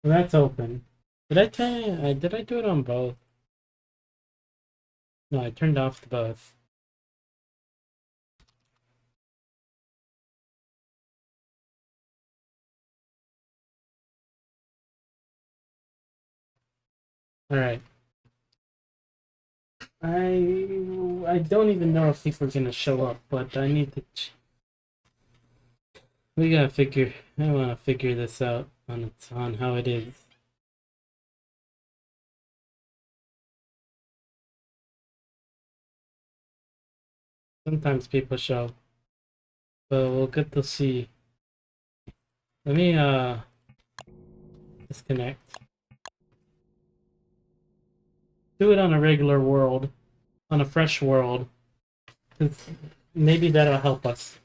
Well, that's open. Did I tell you? Did I do it on both? No, I turned off the both. All right. I don't even know if people are gonna show up, but I need to. We gotta figure. I want to figure this out on how it is. Sometimes people show, but we'll get to see. Let me disconnect. Do it on a regular world, on a fresh world. Maybe that'll help us.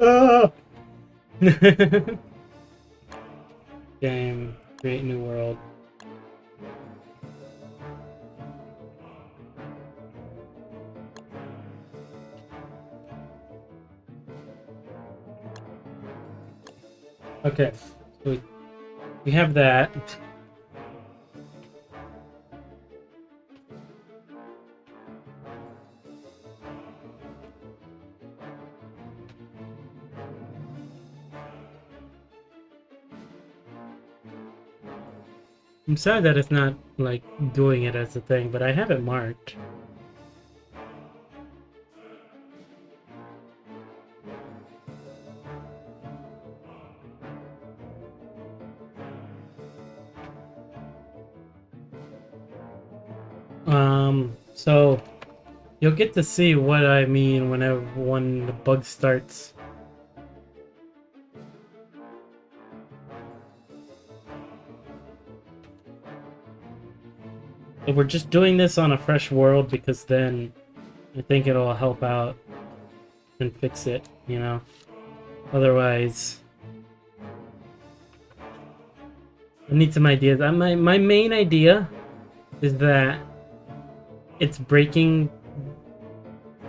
Ah! Game, create new world. Okay, so we have that. I'm sad that it's not like doing it as a thing, but I have it marked. So you'll get to see what I mean when the bug starts. If we're just doing this on a fresh world because then I think it'll help out and fix it, you know? Otherwise, I need some ideas. My main idea is that it's breaking.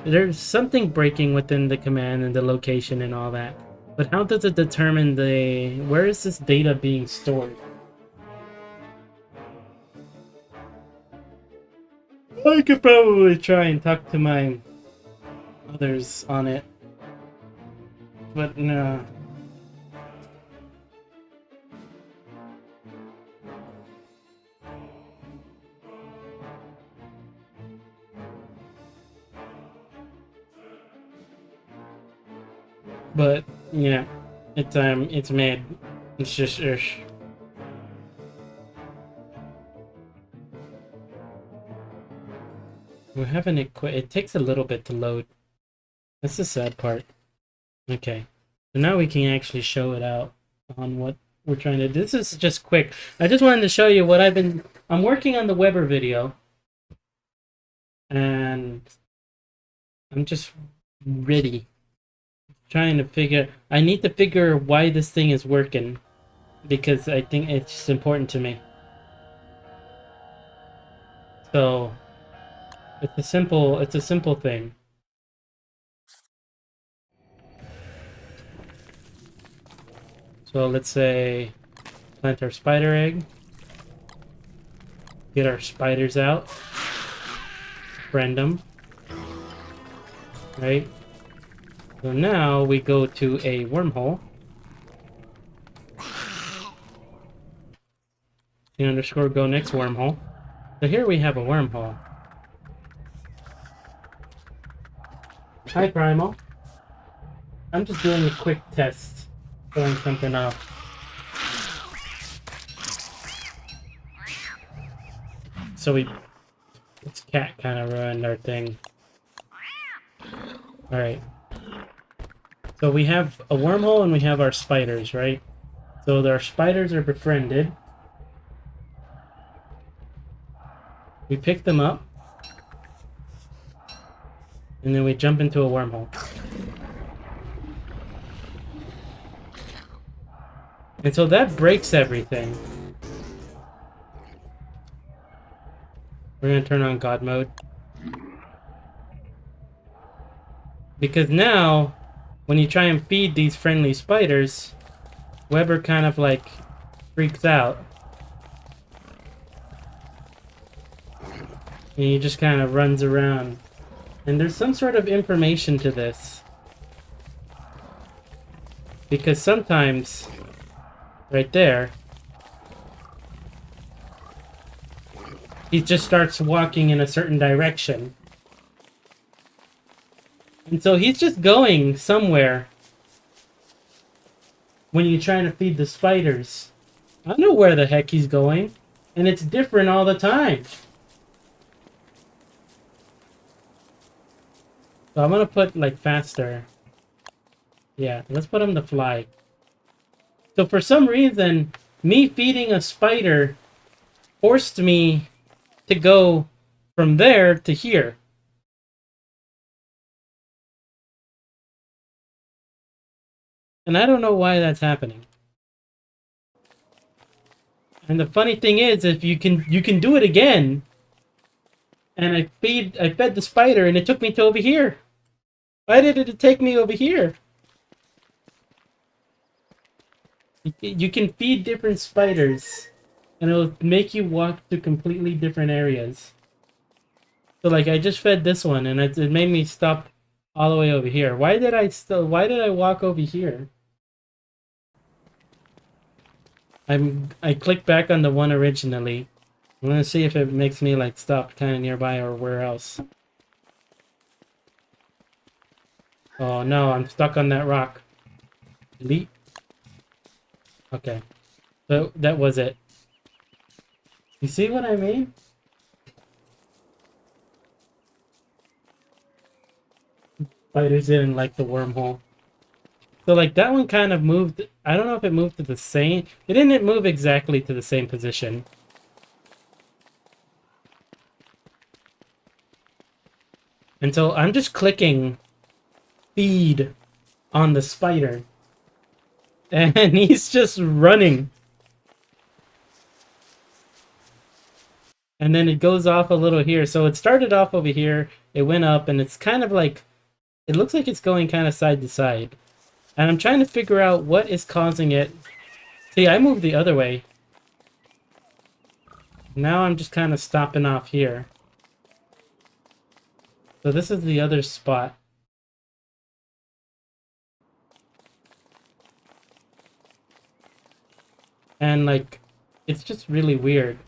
There's something breaking within the command and the location and all that. But how does it determine where is this data being stored? I could probably try and talk to my others on it. But no. But yeah, it's mad. It's just we haven't it takes a little bit to load. That's the sad part. Okay. So now we can actually show it out on what we're trying to do. This is just quick. I just wanted to show you what I'm working on the Weber video. And I'm just ready. Trying to figure I need to figure why this thing is working because I think it's just important to me. So it's a simple thing. So let's say plant our spider egg. Get our spiders out. Friend them. Right? So now we go to a wormhole. _, go next wormhole. So here we have a wormhole. Hi, Primal. I'm just doing a quick test, throwing something out. So this cat kind of ruined our thing. Alright. So we have a wormhole and we have our spiders, right? So our spiders are befriended. We pick them up. And then we jump into a wormhole. And so that breaks everything. We're gonna turn on God mode. Because now, when you try and feed these friendly spiders, Weber kind of like freaks out. And he just kind of runs around. And there's some sort of information to this. Because sometimes, right there, he just starts walking in a certain direction. And so he's just going somewhere when you're trying to feed the spiders. I know where the heck he's going, and it's different all the time. So I'm gonna put like faster. Yeah, let's put him to fly. So for some reason, me feeding a spider forced me to go from there to here. And I don't know why that's happening. And the funny thing is, if you can do it again. And I fed the spider and it took me to over here. Why did it take me over here? You can feed different spiders and it'll make you walk to completely different areas. So like I just fed this one and it made me stop all the way over here. Why did I walk over here? I clicked back on the one originally. I'm gonna see if it makes me like stop kind of nearby or where else. Oh no, I'm stuck on that rock. Delete. Okay. So that was it. You see what I mean? Spiders didn't like the wormhole. So like that one kind of moved. I don't know if it moved to the same. It didn't move exactly to the same position. And so I'm just clicking feed on the spider. And he's just running. And then it goes off a little here. So it started off over here. It went up and it's kind of like, it looks like it's going kind of side to side. And I'm trying to figure out what is causing it. See, I moved the other way. Now I'm just kind of stopping off here. So this is the other spot. And like, it's just really weird.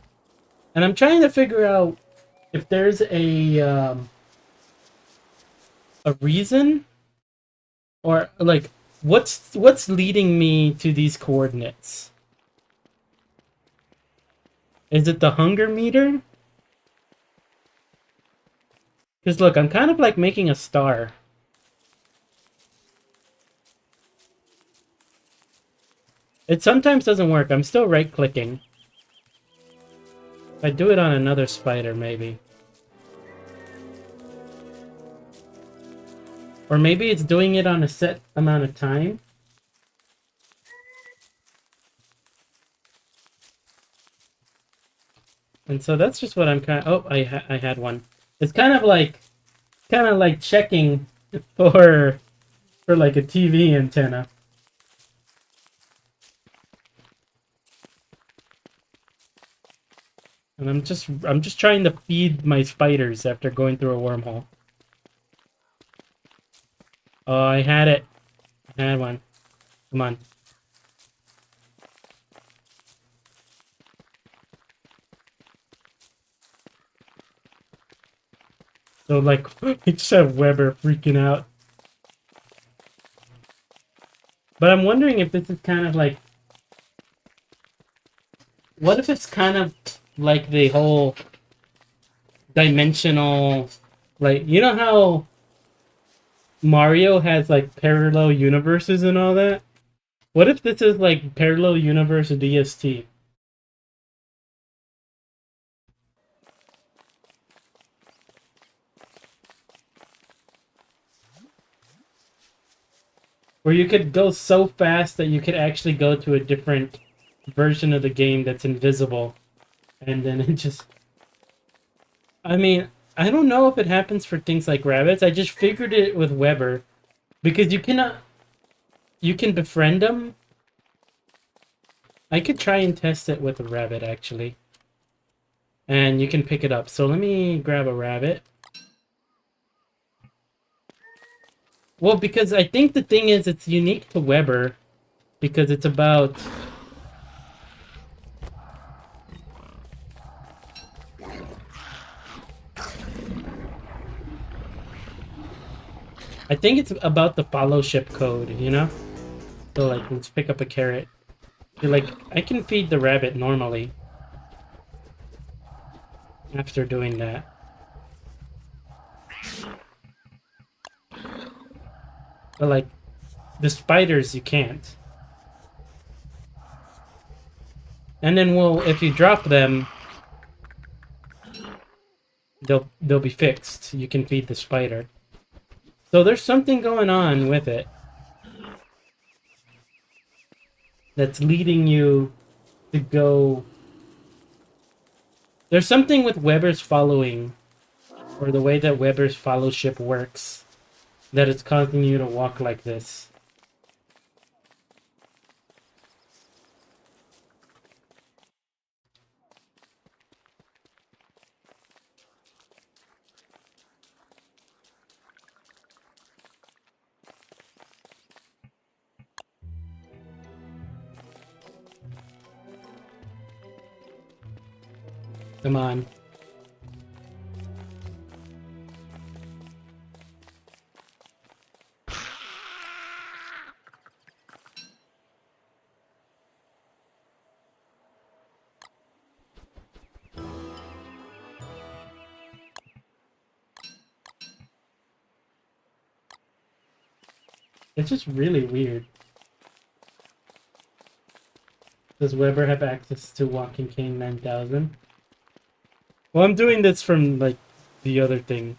And I'm trying to figure out if there's a reason or like what's leading me to these coordinates. Is it the hunger meter? Because look, I'm kind of like making a star. It sometimes doesn't work. I'm still right-clicking. If I do it on another spider, maybe. Or maybe it's doing it on a set amount of time. And so that's just what I'm kind of... Oh, I had one. It's kind of like checking for like a TV antenna. And I'm just trying to feed my spiders after going through a wormhole. Oh, I had it. I had one. Come on. So like we just have Weber freaking out. But I'm wondering if this is kind of like, what if it's kind of like the whole dimensional, like, you know how Mario has like parallel universes and all that? What if this is like parallel universe DST? Where you could go so fast that you could actually go to a different version of the game that's invisible. And then it just... I mean, I don't know if it happens for things like rabbits. I just figured it with Weber. Because you cannot... You can befriend them. I could try and test it with a rabbit, actually. And you can pick it up. So let me grab a rabbit. Well, because I think the thing is it's unique to Weber. Because it's about... I think it's about the followship code, you know? So, like, let's pick up a carrot. Like, I can feed the rabbit normally. After doing that. But, like, the spiders, you can't. And then, well, if you drop them, they'll be fixed. You can feed the spider. So there's something going on with it. That's leading you to go... There's something with Weber's following, or the way that Weber's followship works, that it's causing you to walk like this. Come on. It's just really weird. Does Weber have access to Walking Cane 9000? Well, I'm doing this from, like, the other thing.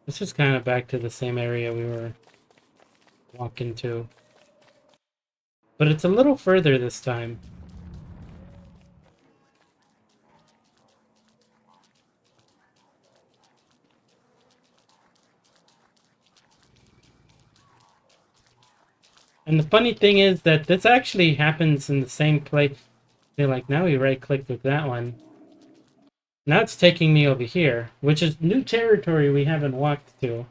This is kind of back to the same area we were walking to. But it's a little further this time. And the funny thing is that this actually happens in the same place. They're like, now we right-clicked with that one. Now it's taking me over here, which is new territory we haven't walked to.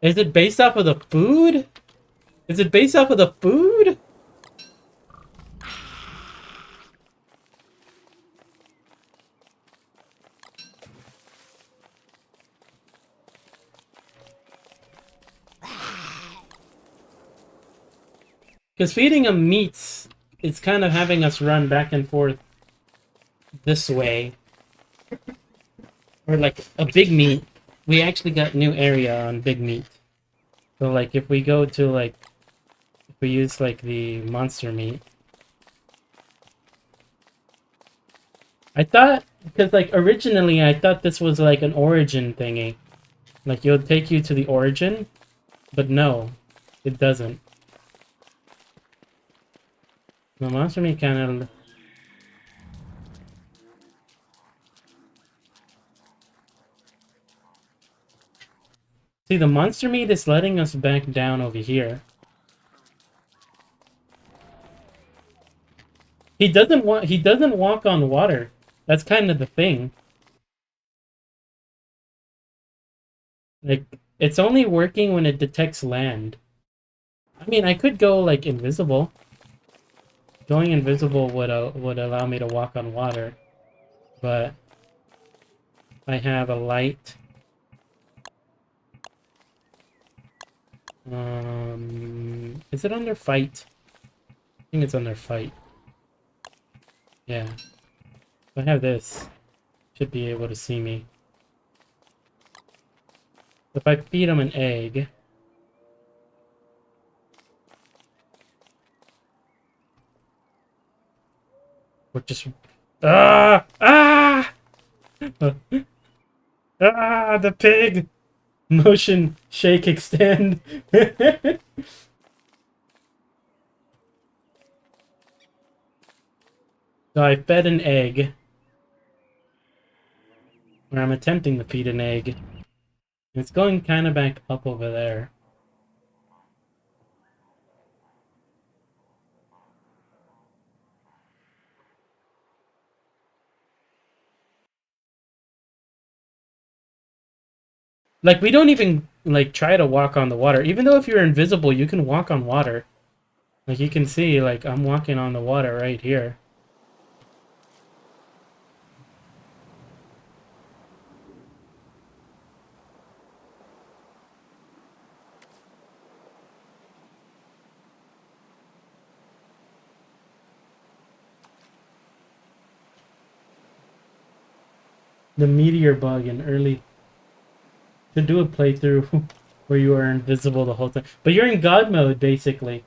Is it based off of the food? Is it based off of the food? Because feeding them meats, it's kind of having us run back and forth this way. Or like a big meat. We actually got new area on big meat. So like if we go to like, if we use like the monster meat. I thought, because like originally I thought this was like an origin thingy. Like it'll take you to the origin. But no, it doesn't. The monster meat kind of... See, the monster meat is letting us back down over here. He doesn't walk on water. That's kind of the thing. Like, it's only working when it detects land. I mean, I could go like invisible. Going invisible would allow me to walk on water, but I have a light. Is it under fight? I think it's under fight. Yeah. If I have this, should be able to see me. If I feed him an egg. Or just... Ah! Ah! Ah, the pig! Motion, shake, extend. So I fed an egg, or I'm attempting to feed an egg. It's going kind of back up over there. Like, we don't even, like, try to walk on the water. Even though if you're invisible, you can walk on water. Like, you can see, like, I'm walking on the water right here. The meteor bug in early... To do a playthrough where you are invisible the whole time. But you're in God mode, basically.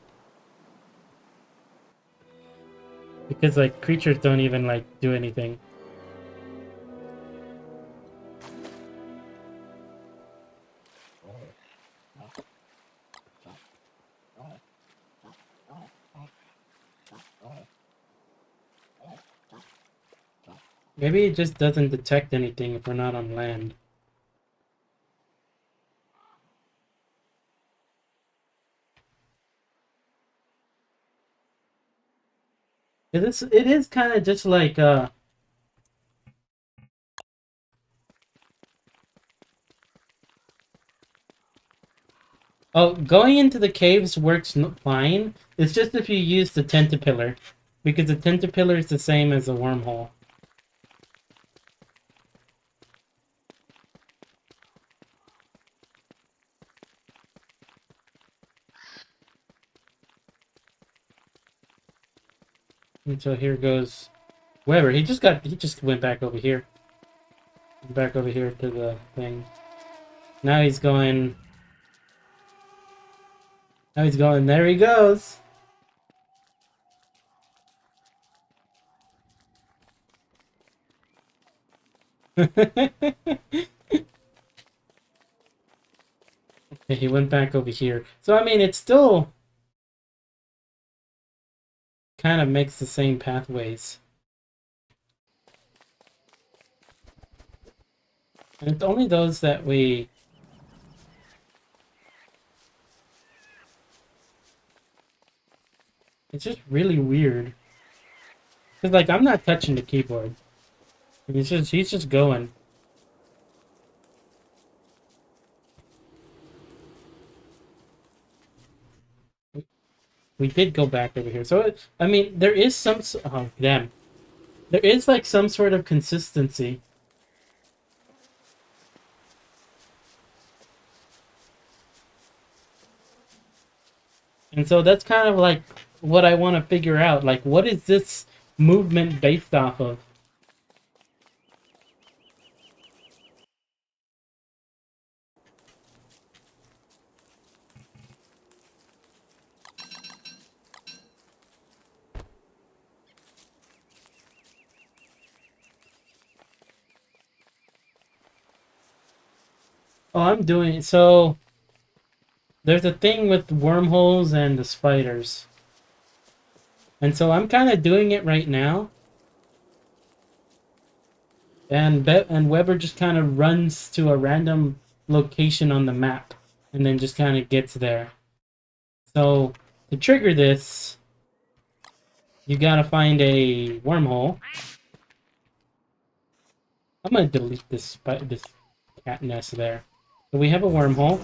Because, like, creatures don't even, like, do anything. Maybe it just doesn't detect anything if we're not on land. It is kind of just like, Oh, going into the caves works fine. It's just if you use the tentapillar. Because the tentapillar is the same as a wormhole. And so here goes Weber. He just went back over here. Back over here to the thing. Now he's going... Now he's going, there he goes! Okay, he went back over here. So, I mean, it still kind of makes the same pathways. And it's only those that we... It's just really weird. Because, like, I'm not touching the keyboard. He's just going. We did go back over here. So, I mean, there is some... Oh, damn. There is, like, some sort of consistency. And so that's kind of, like, what I want to figure out. Like, what is this movement based off of? Oh, I'm doing it. So, there's a thing with wormholes and the spiders. And so I'm kind of doing it right now. And Weber just kind of runs to a random location on the map. And then just kind of gets there. So, to trigger this, you gotta find a wormhole. I'm gonna delete this cat nest there. So we have a wormhole.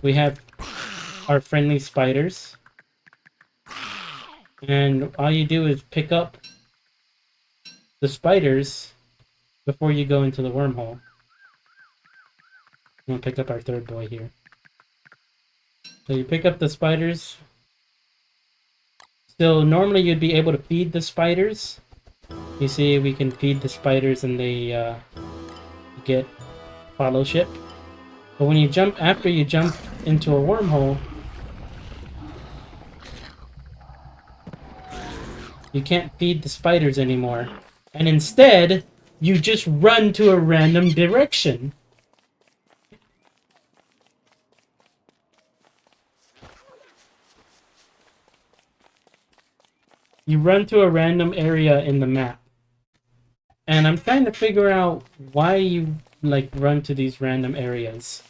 We have our friendly spiders. And all you do is pick up the spiders before you go into the wormhole. I'm gonna pick up our third boy here. So you pick up the spiders. So normally you'd be able to feed the spiders. You see, we can feed the spiders and they get followship. But when you jump, after you jump into a wormhole, you can't feed the spiders anymore. And instead, You just run to a random direction. You run to a random area in the map. And I'm trying to figure out why you like run to these random areas.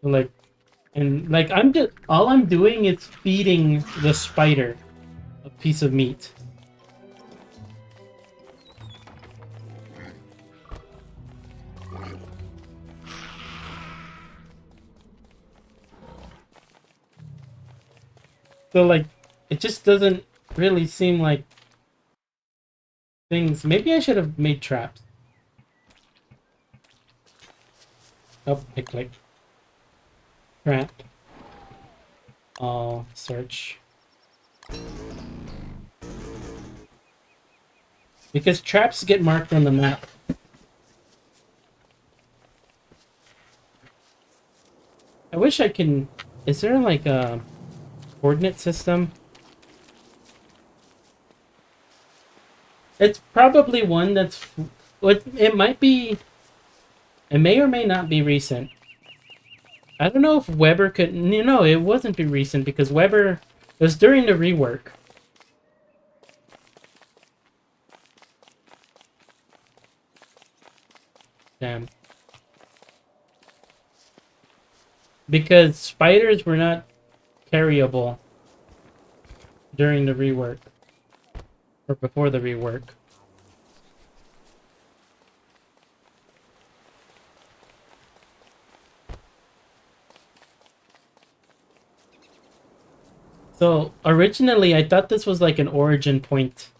Like, and like I'm just all I'm doing is feeding the spider a piece of meat. So like, it just doesn't really seem like things. Maybe I should have made traps. Oh, I clicked. Trap. Oh, search. Because traps get marked on the map. I wish I can... Is there like a coordinate system? It's probably one that's... It might be... It may or may not be recent. I don't know if Weber could... No, it wasn't be recent because Weber... It was during the rework. Damn. Because spiders were not carryable during the rework. Or before the rework. So, originally, I thought this was like an origin point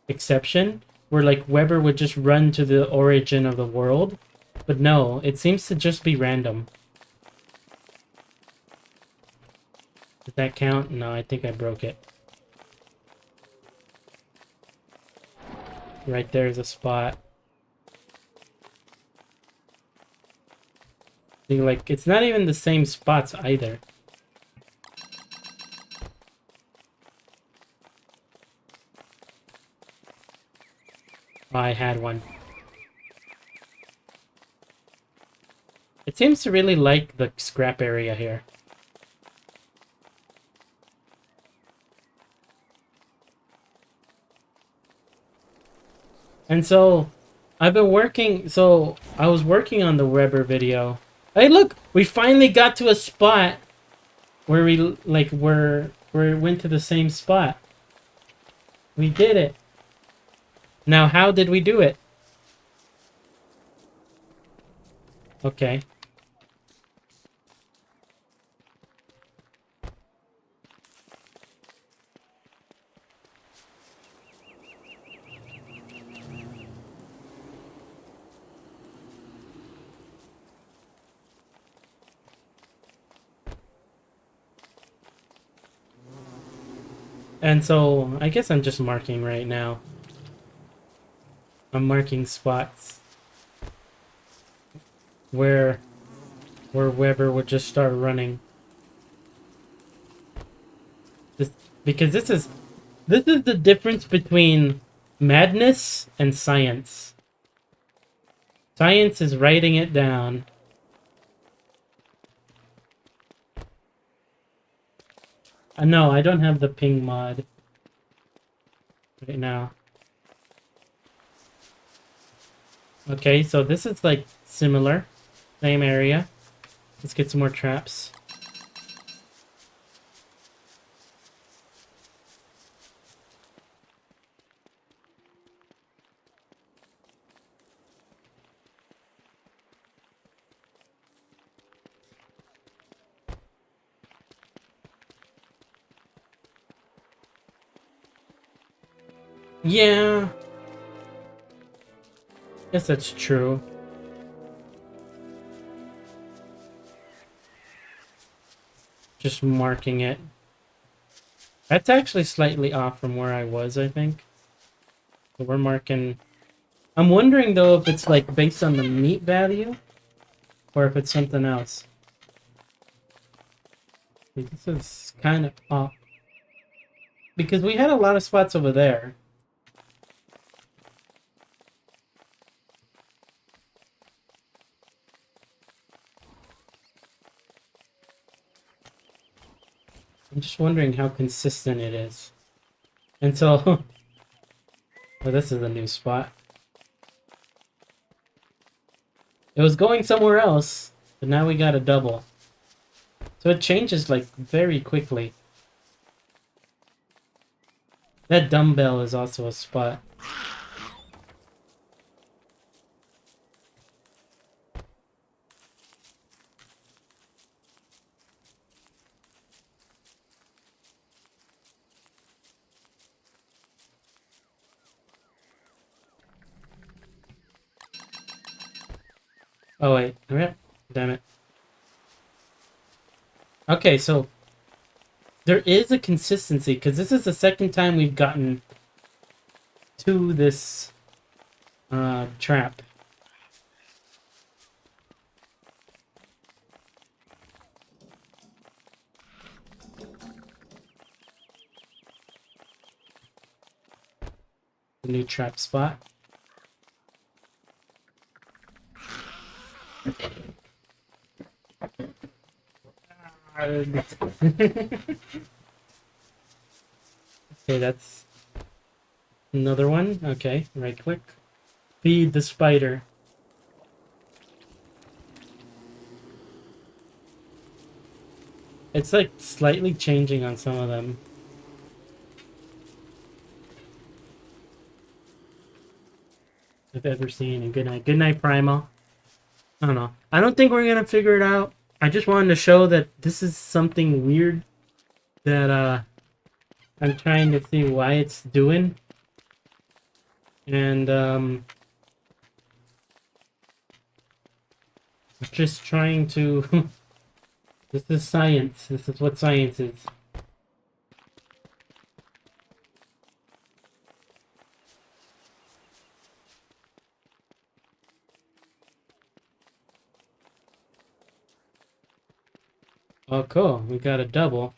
exception, where like Weber would just run to the origin of the world. But no, it seems to just be random. Did that count? No, I think I broke it. Right there's a spot. See, like, it's not even the same spots either. Oh, I had one. It seems to really like the scrap area here. And so, I've been working, so I was working on the Weber video. Hey, look! We finally got to a spot where we, like, where it went to the same spot. We did it. Now, how did we do it? Okay. And so, I guess I'm just marking right now. I'm marking spots where Weber would just start running. Because this is the difference between madness and science. Science is writing it down. No, I don't have the ping mod right now. Okay, so this is like similar. Same area. Let's get some more traps. Yeah. Guess that's true. Just marking it. That's actually slightly off from where I was, I think. So we're marking... I'm wondering, though, if it's, like, based on the meat value, or if it's something else. This is kind of off. Because we had a lot of spots over there. I'm just wondering how consistent it is. Until... well, this is a new spot. It was going somewhere else, but now we got a double. So it changes, like, very quickly. That dumbbell is also a spot. Oh, wait. Damn it. Okay, so there is a consistency, because this is the second time we've gotten to this trap. The new trap spot. Okay, that's another one. Okay, right click. Feed the spider. It's like slightly changing on some of them. I've ever seen. And good night. Good night, Primal. I don't know. I don't think we're gonna figure it out. I just wanted to show that this is something weird that I'm trying to see why it's doing. And just trying to this is science. This is what science is. Oh, cool. We got a double.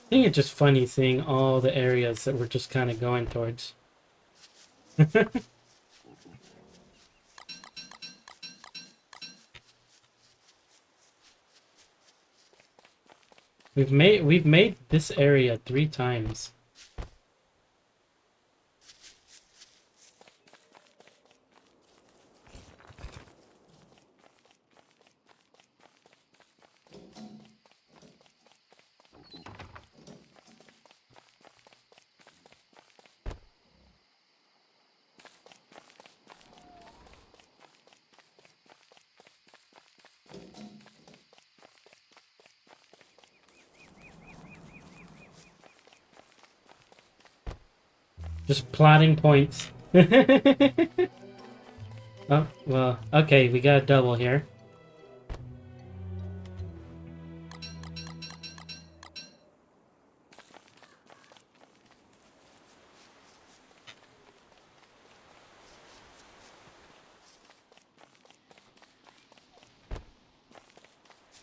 I think it's just funny seeing all the areas that we're just kind of going towards. We've made this area 3 times. Just plotting points. Oh, well, okay, we got a double here.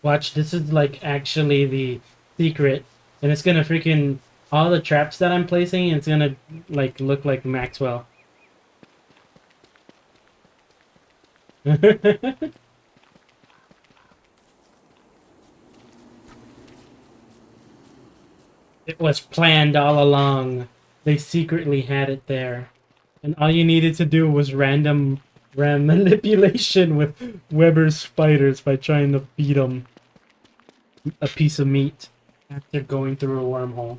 Watch, this is like actually the secret. And it's gonna freaking... all the traps that I'm placing, it's gonna like look like Maxwell. It was planned all along. They secretly had it there. And all you needed to do was random manipulation with Weber's spiders by trying to feed them a piece of meat after going through a wormhole.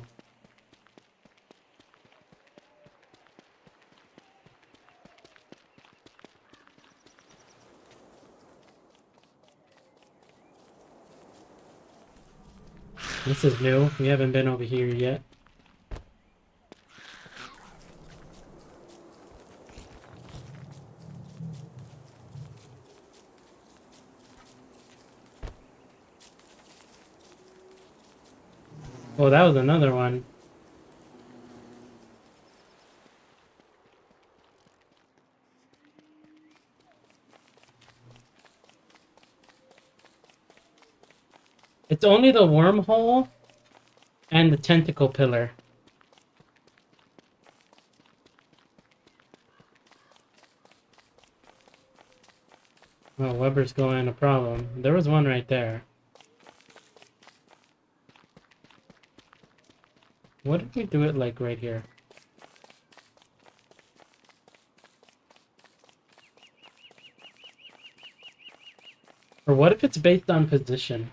This is new. We haven't been over here yet. Oh, that was another one. It's only the wormhole and the tentacle pillar. Oh, Weber's going a problem. There was one right there. What if we do it like right here? Or what if it's based on position?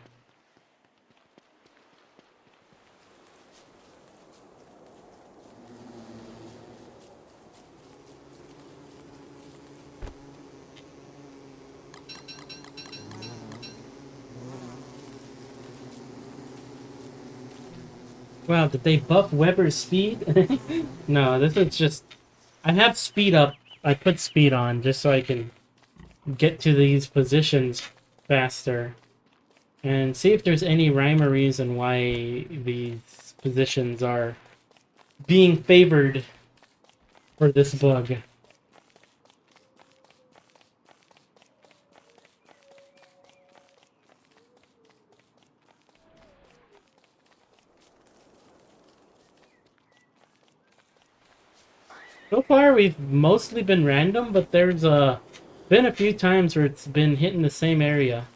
Wow, did they buff Weber's speed? No, this is just... I have speed up. I put speed on just so I can get to these positions faster. And see if there's any rhyme or reason why these positions are being favored for this bug. So far, we've mostly been random, but there's been a few times where it's been hitting the same area.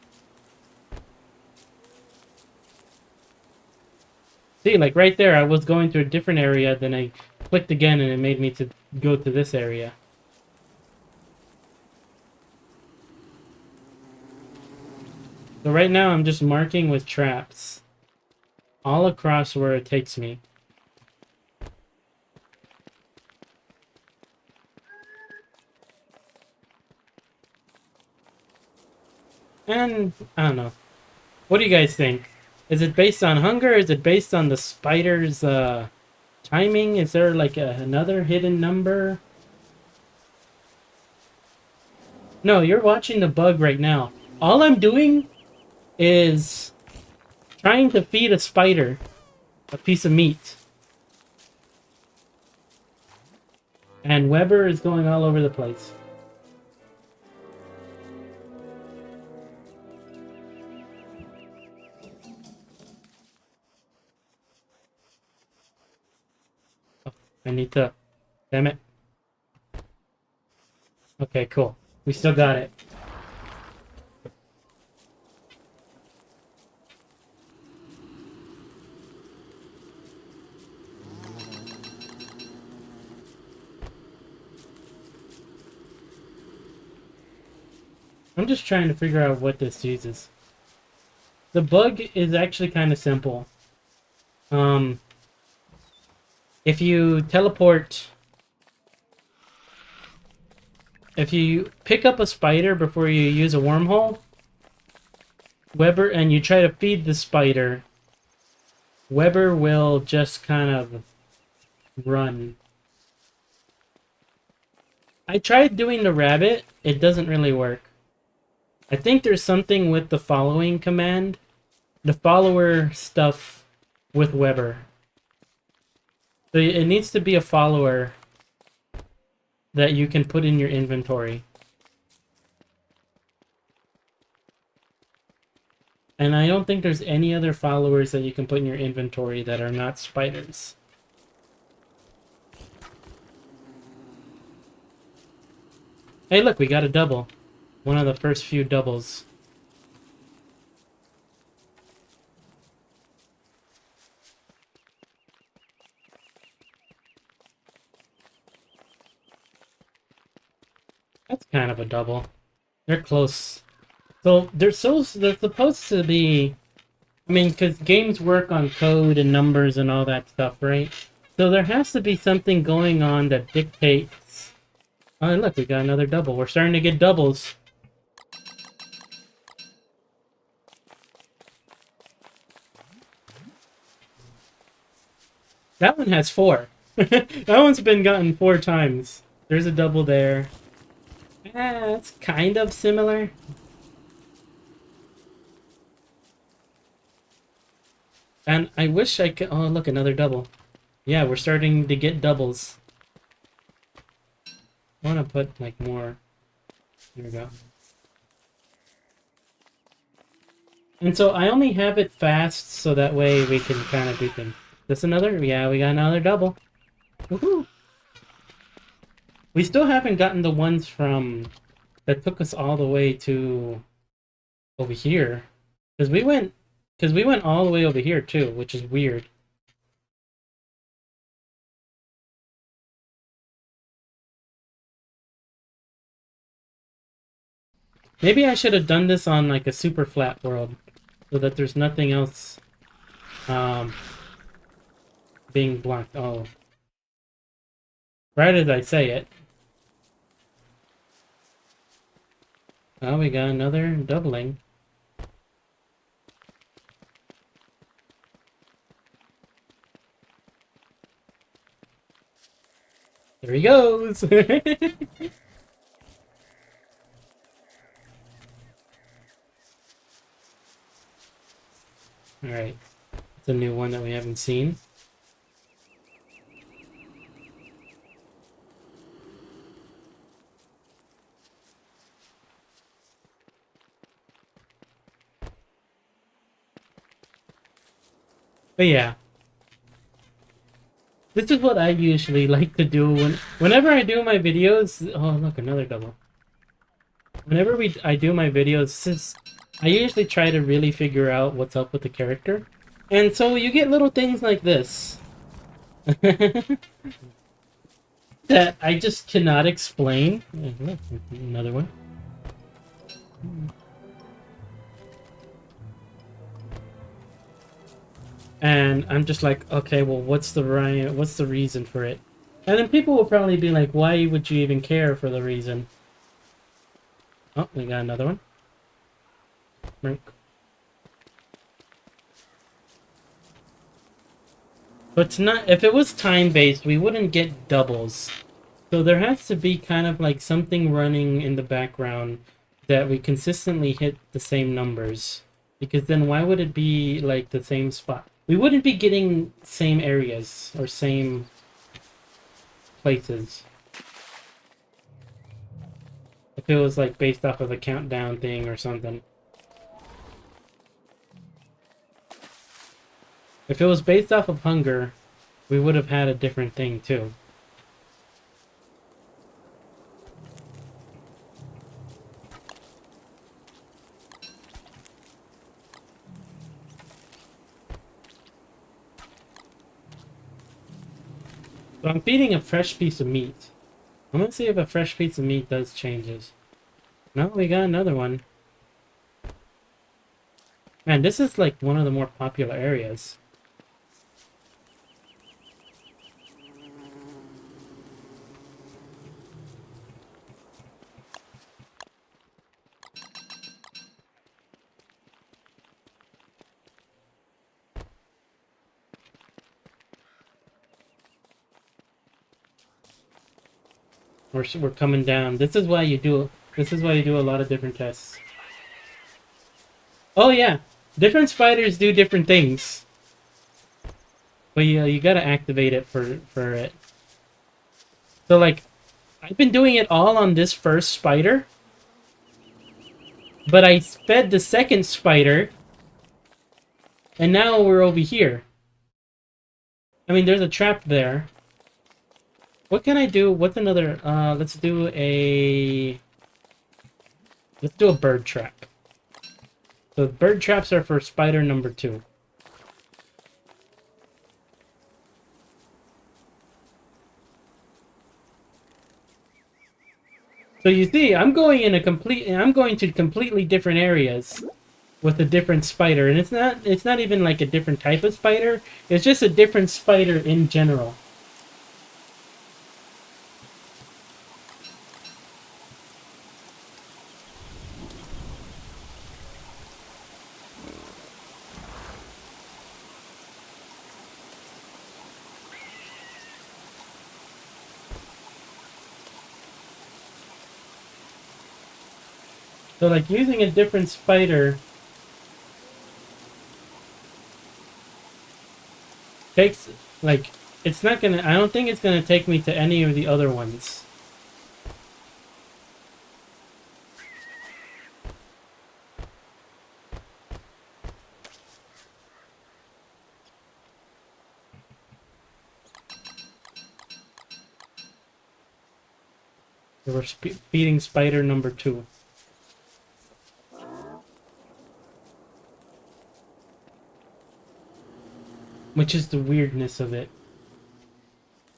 See, like right there, I was going to a different area, then I clicked again and it made me to go to this area. So right now I'm just marking with traps all across where it takes me. And, I don't know. What do you guys think? Is it based on hunger? Is it based on the spider's timing? Is there like another hidden number? No, you're watching the bug right now. All I'm doing is trying to feed a spider a piece of meat. And Weber is going all over the place. I need to... Damn it. Okay, cool. We still got it. I'm just trying to figure out what this uses. The bug is actually kind of simple. If you teleport... If you pick up a spider before you use a wormhole, Weber, and you try to feed the spider, Weber will just kind of run. I tried doing the rabbit. It doesn't really work. I think there's something with the following command. The follower stuff with Weber. So it needs to be a follower that you can put in your inventory. And I don't think there's any other followers that you can put in your inventory that are not spiders. Hey look, we got a double. One of the first few doubles. That's kind of a double. They're close. So they're supposed to be... I mean, because games work on code and numbers and all that stuff, right? So there has to be something going on that dictates... Oh, look, we got another double. We're starting to get doubles. That one has 4. That one's been gotten 4 times. There's a double there. It's kind of similar. And I wish I could... Oh, look, another double. Yeah, we're starting to get doubles. I want to put, like, more... There we go. And so I only have it fast so that way we can kind of do things. This another? Yeah, we got another double. Woohoo! We still haven't gotten the ones from that took us all the way to over here. Because we went all the way over here too, which is weird. Maybe I should have done this on like a super flat world so that there's nothing else being blocked. Oh. Right as I say it. Oh, we got another doubling. There he goes! Alright. It's a new one that we haven't seen. But yeah. This is what I usually like to do whenever I do my videos. Oh, look, another double. Whenever I do my videos, I usually try to really figure out what's up with the character. And so you get little things like this. That I just cannot explain. Look, another one. And I'm just like, okay, well, what's the reason for it? And then people will probably be like, why would you even care for the reason? Oh, we got another one. Rink. But tonight, if it was time-based, we wouldn't get doubles. So there has to be kind of like something running in the background that we consistently hit the same numbers. Because then why would it be like the same spot? We wouldn't be getting same areas or same places. If it was like based off of a countdown thing or something. If it was based off of hunger, we would have had a different thing too. So I'm feeding a fresh piece of meat. I'm gonna see if a fresh piece of meat does changes. No, we got another one. Man, this is like one of the more popular areas. We're coming down. This is why you do a lot of different tests. Oh yeah, different spiders do different things. But you gotta activate it for it. So like, I've been doing it all on this first spider, but I fed the second spider, and now we're over here. I mean, there's a trap there. What can I do? What's another? Let's do a bird trap. So bird traps are for spider number 2. So you see, I'm going to completely different areas with a different spider, and it's not even like a different type of spider. It's just a different spider in general. So like using a different spider takes like it's not gonna I don't think it's gonna take me to any of the other ones. We're feeding spider number 2. Which is the weirdness of it.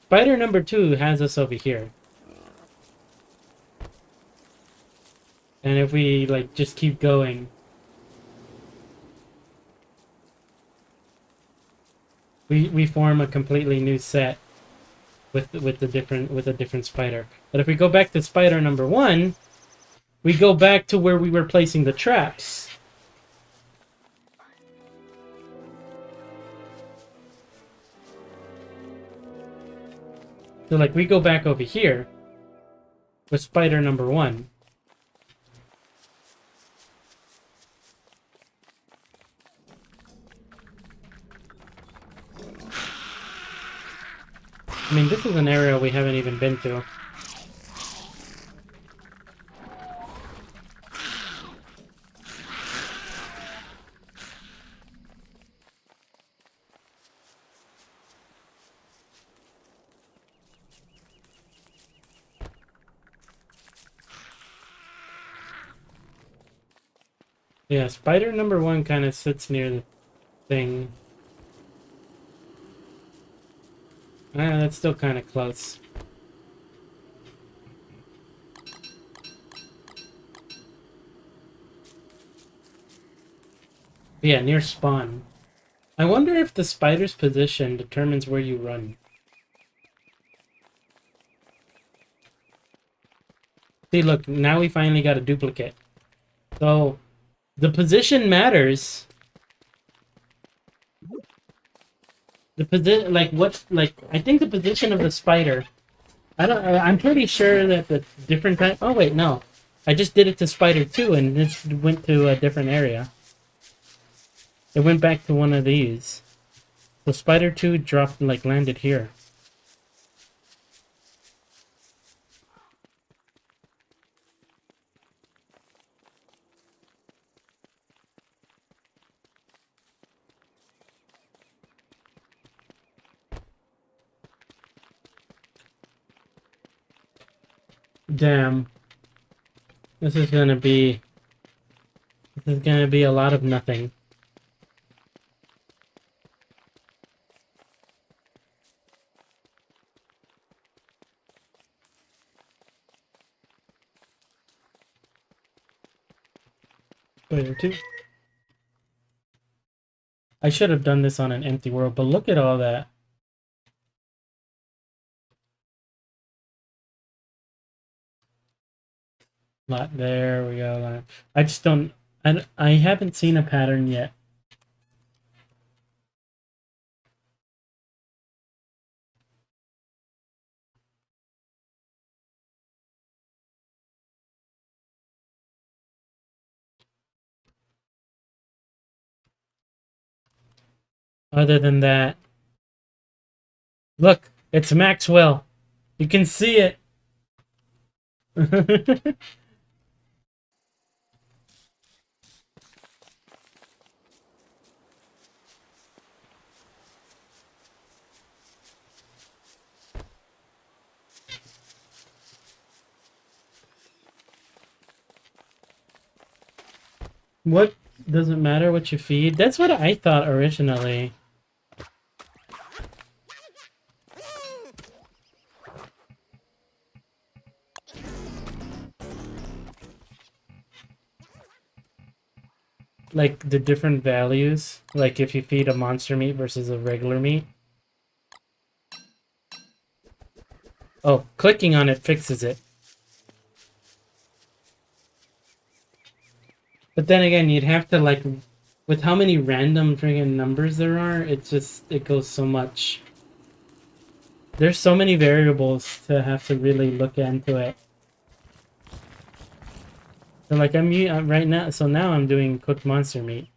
Spider number 2 has us over here. And if we, like, just keep going, we form a completely new set with a different spider. But if we go back to spider number 1, we go back to where we were placing the traps. So, like, we go back over here with spider number 1. I mean, this is an area we haven't even been to. Yeah, spider number 1 kind of sits near the thing. Ah, that's still kind of close. Yeah, near spawn. I wonder if the spider's position determines where you run. See, look, now we finally got a duplicate. So, the position matters. The position, I think the position of the spider. I'm pretty sure that the different type. Oh wait, no, I just did it to spider 2, and it went to a different area. It went back to one of these. So spider 2 dropped, like, landed here. Damn. This is gonna be a lot of nothing. Spider 2. I should have done this on an empty world, but look at all that. Lot there, we got a lot. I just don't. I haven't seen a pattern yet. Other than that, look, it's Maxwell. You can see it. What doesn't matter what you feed? That's what I thought originally. Like the different values, like if you feed a monster meat versus a regular meat. Oh, clicking on it fixes it. But then again, you'd have to, like, with how many random friggin' numbers there are, it goes so much. There's so many variables to have to really look into it. So, like, I'm right now, so now I'm doing cooked monster meat.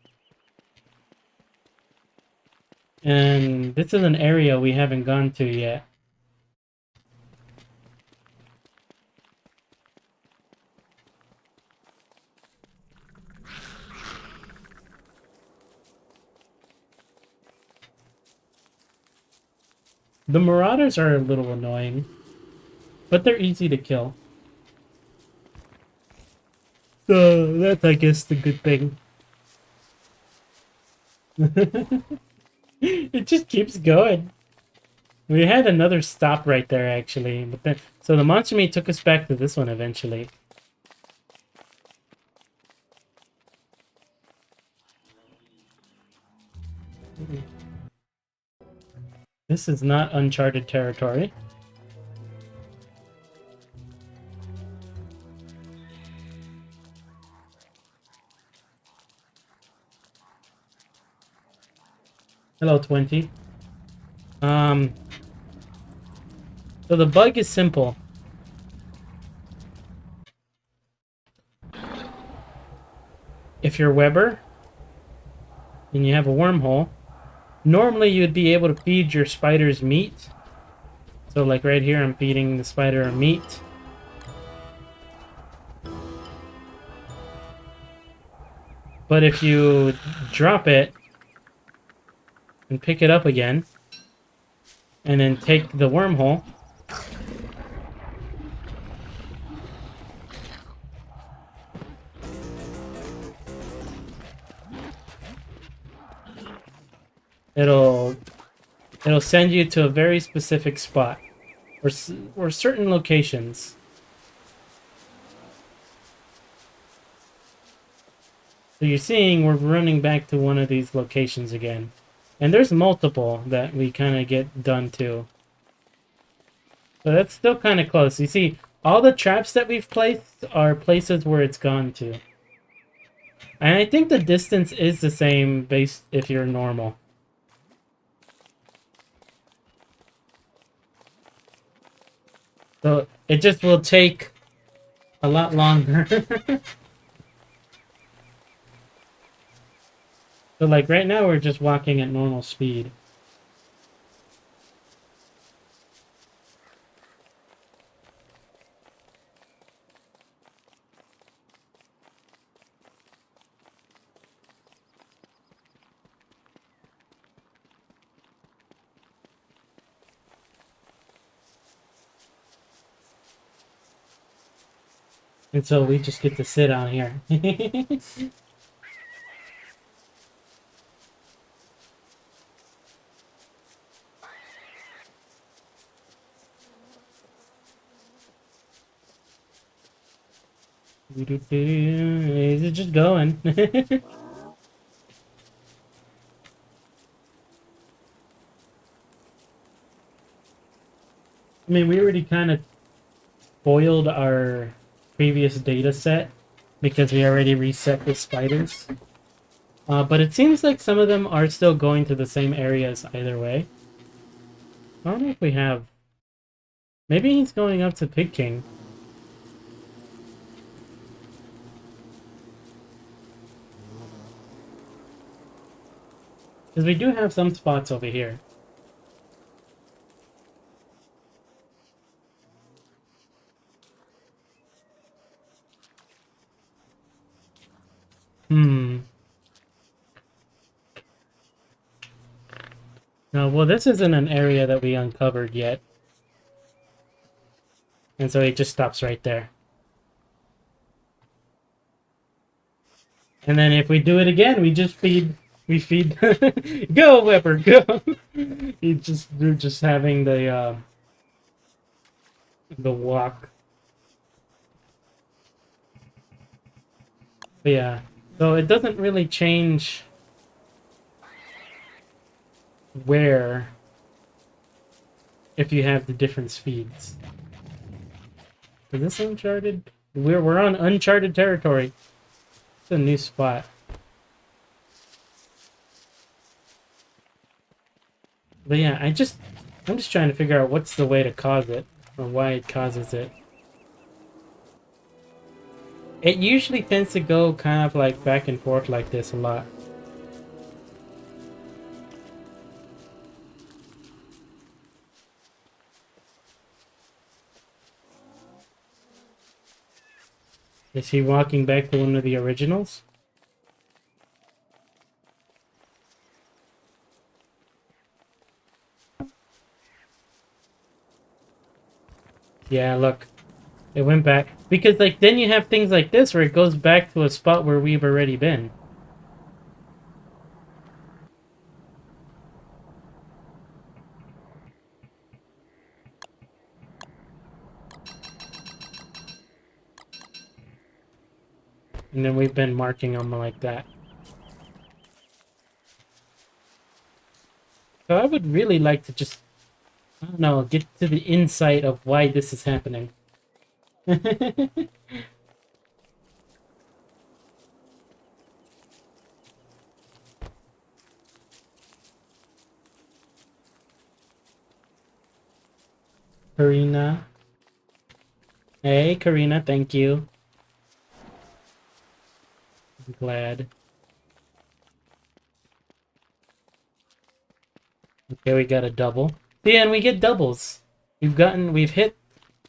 And this is an area we haven't gone to yet. The marauders are a little annoying, but they're easy to kill. So that's, I guess, the good thing. It just keeps going. We had another stop right there, actually. But then, so the monster meat took us back to this one eventually. This is not uncharted territory. Hello, 20. So the bug is simple. If you're Weber and you have a wormhole, normally you'd be able to feed your spiders meat. So like right here, I'm feeding the spider meat. But if you drop it and pick it up again, and then take the wormhole, it'll send you to a very specific spot or certain locations. So you're seeing we're running back to one of these locations again. And there's multiple that we kind of get done to. So that's still kind of close. You see, all the traps that we've placed are places where it's gone to. And I think the distance is the same based if you're normal. So it just will take a lot longer. So like right now we're just walking at normal speed. And so we just get to sit out here. Is it just going? I mean, we already kind of spoiled our previous data set because we already reset the spiders. But it seems like some of them are still going to the same areas either way. I don't know if we have... Maybe he's going up to Pig King. Because we do have some spots over here. Hmm. No, well, this isn't an area that we uncovered yet. And so it just stops right there. And then if we do it again, we just feed... We feed... Go, Weber, go! We're just having the walk. But yeah. So it doesn't really change where if you have the different speeds. Is this uncharted? We're on uncharted territory. It's a new spot. But yeah, I'm just trying to figure out what's the way to cause it or why it causes it. It usually tends to go kind of like back and forth like this a lot. Is he walking back to one of the originals? Yeah, look. It went back. Because, like, then you have things like this where it goes back to a spot where we've already been. And then we've been marking them like that. So I would really like to just, I don't know, get to the insight of why this is happening. Karina. Hey, Karina, thank you. I'm glad. Okay, we got a double. Yeah, and we get doubles. We've hit.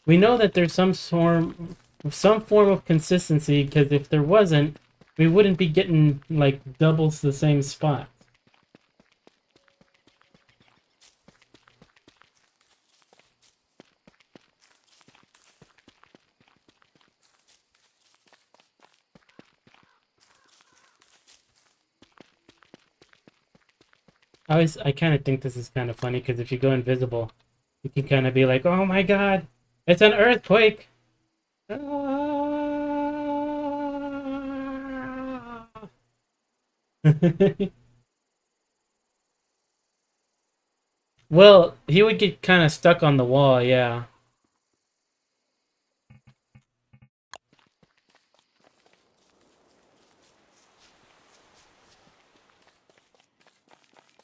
We know that there's some form of consistency, because if there wasn't, we wouldn't be getting, like, doubles to the same spot. I kind of think this is kind of funny, because if you go invisible, you can kind of be like, oh my god, it's an earthquake! Ah! Well, he would get kind of stuck on the wall, yeah.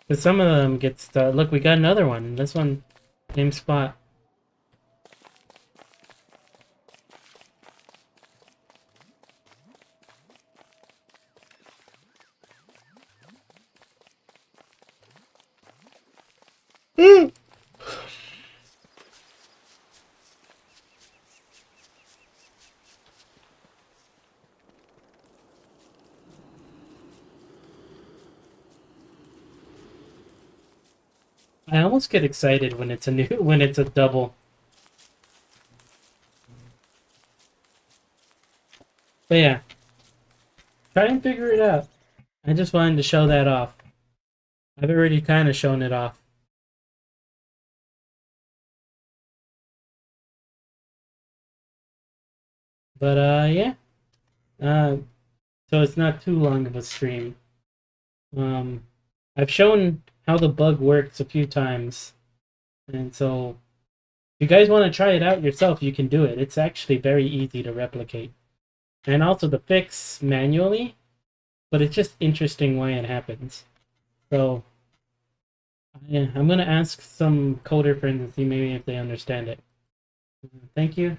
Because some of them get stuck. Look, we got another one. This one, same spot. I almost get excited when it's when it's a double. But yeah, try and figure it out. I just wanted to show that off. I've already kind of shown it off. But yeah. Uh, so it's not too long of a stream. Um, I've shown how the bug works a few times, and so if you guys want to try it out yourself, you can do it. It's actually very easy to replicate, and also to fix manually. But it's just interesting why it happens. So yeah, I'm gonna ask some coder friends and see maybe if they understand it. Thank you.